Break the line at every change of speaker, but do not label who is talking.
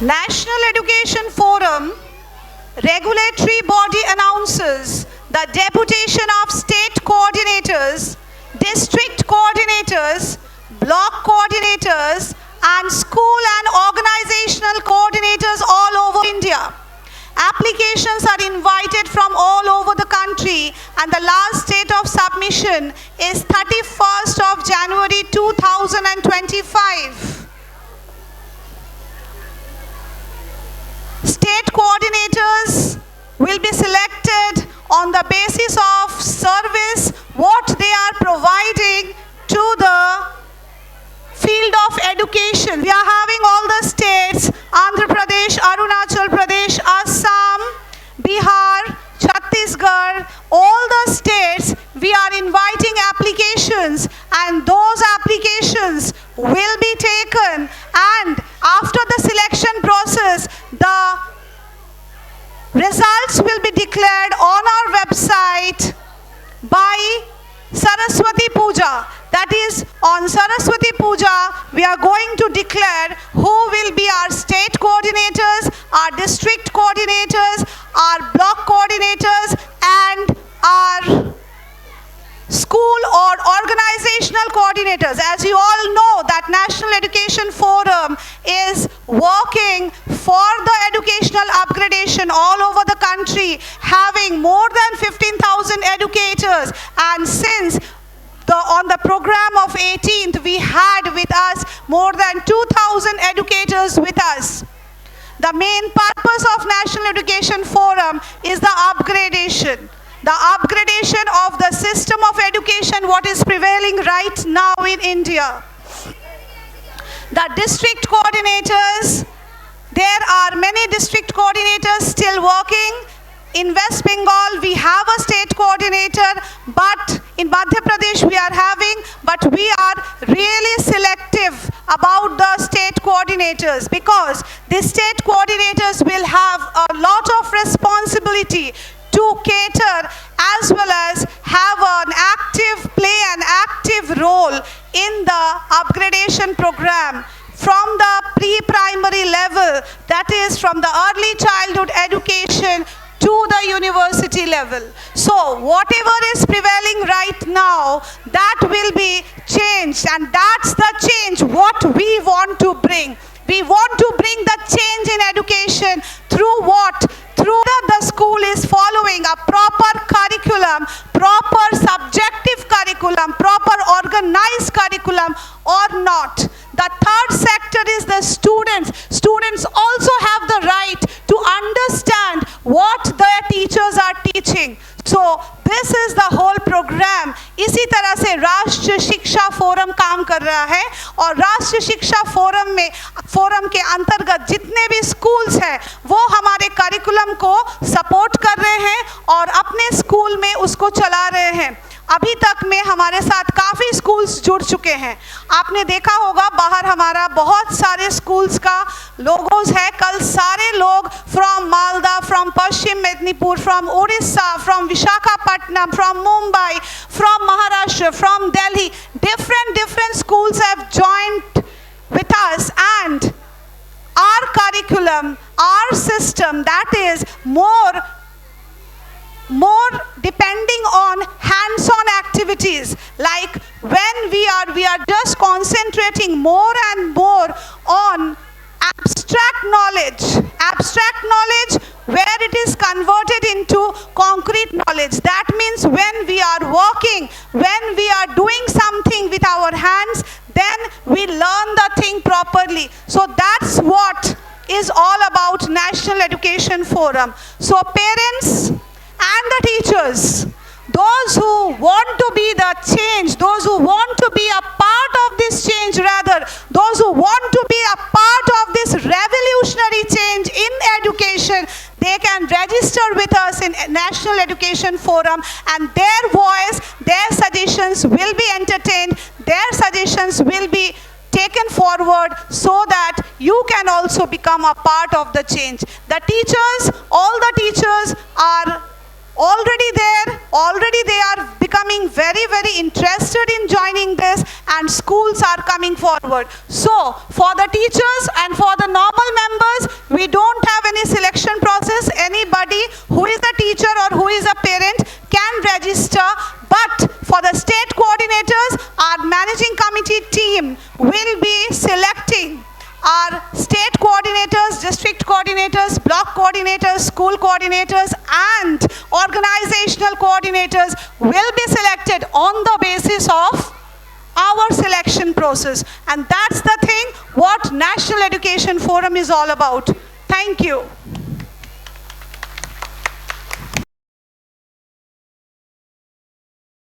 National Education Forum regulatory body announces the deputation of state coordinators, district coordinators, block coordinators, and school and organizational coordinators all over India. Applications are invited from all over the country, and the last date of submission is 31st of January 2025. State coordinators will be selected on the basis of service, what they are providing to the field of education. We are having all the states, Andhra Pradesh, Arunachal Pradesh, Assam, Bihar, Chhattisgarh, all the states, we are inviting applications, and those applications will be taken, and after the selection process, the results will be declared on our website by Saraswati Puja. That is, on Saraswati Puja, we are going to declare who will be our state coordinators, our district coordinators, our block coordinators, and our school or organizational coordinators. As you all know, that National Education Forum is working for the educational upgradation all over the country, having more than 15,000 educators, and since on the program of 18th, we had with us more than 2,000 educators with us. The main purpose of National Education Forum is the upgradation. The upgradation of the system of education, what is prevailing right now in India. The district coordinators, there are many district coordinators still working. In West Bengal, we have a state coordinator, but in Madhya Pradesh we are having, but we are really selective about the state coordinators, because the state coordinators will have a lot of responsibility to cater as well as have an active play an active role in the upgradation program from the pre-primary level, that is from the early childhood education to the university level. So whatever is prevailing right now, that will be changed, and that's the change what we want to bring. We want to bring the change in education through what? Through the school is following a proper curriculum, proper subjective curriculum, proper organized curriculum or not. The third sector is the students. Students also have the right to understand what their teachers are teaching. So this is the whole program. इसी तरह से राष्ट्रीय शिक्षा forum काम कर रहा है, और राष्ट्रीय शिक्षा फोरम के अंतर्गत जितने भी स्कूल्स हैं वो हमारे करिकुलम को सपोर्ट कर रहे हैं और अपने स्कूल में उसको चला रहे हैं। अभी तक में हमारे साथ काफ़ी स्कूल्स जुड़ चुके हैं। आपने देखा होगा बाहर हमारा बहुत सारे स्कूल्स का लोगोज है। कल सारे लोग from Malda, from Paschim Medinipur, from Orissa, from Visakhapatnam, from Mumbai, from Maharashtra, from Delhi, different schools have joined with us, and our curriculum, our system, that is more depending on hands-on activities. Like when we are just concentrating more and more on abstract knowledge where it is converted into concrete knowledge. That means when we are working, when we are doing something with our hands, then we learn the thing properly. So that's what is all about National Education Forum. So parents and the teachers, those who want to be the change, those who want to be a part of this change, rather, those who want to be a part of this revolutionary change in education, they can register with us in National Education Forum, and their voice, their suggestions will be entertained, their suggestions will be taken forward so that you can also become a part of the change. The teachers, all the teachers are already there, already they are becoming very interested in joining this, and schools are coming forward. So for the teachers and for the normal members, We don't have any selection process. Anybody who is a teacher or who is a parent can register, but for the state coordinators, our managing committee team will be selecting our state coordinators, district coordinators, block coordinators, school coordinators, and organizational coordinators will be selected on the basis of our selection process. And that's the thing what National Education Forum is all about. Thank you.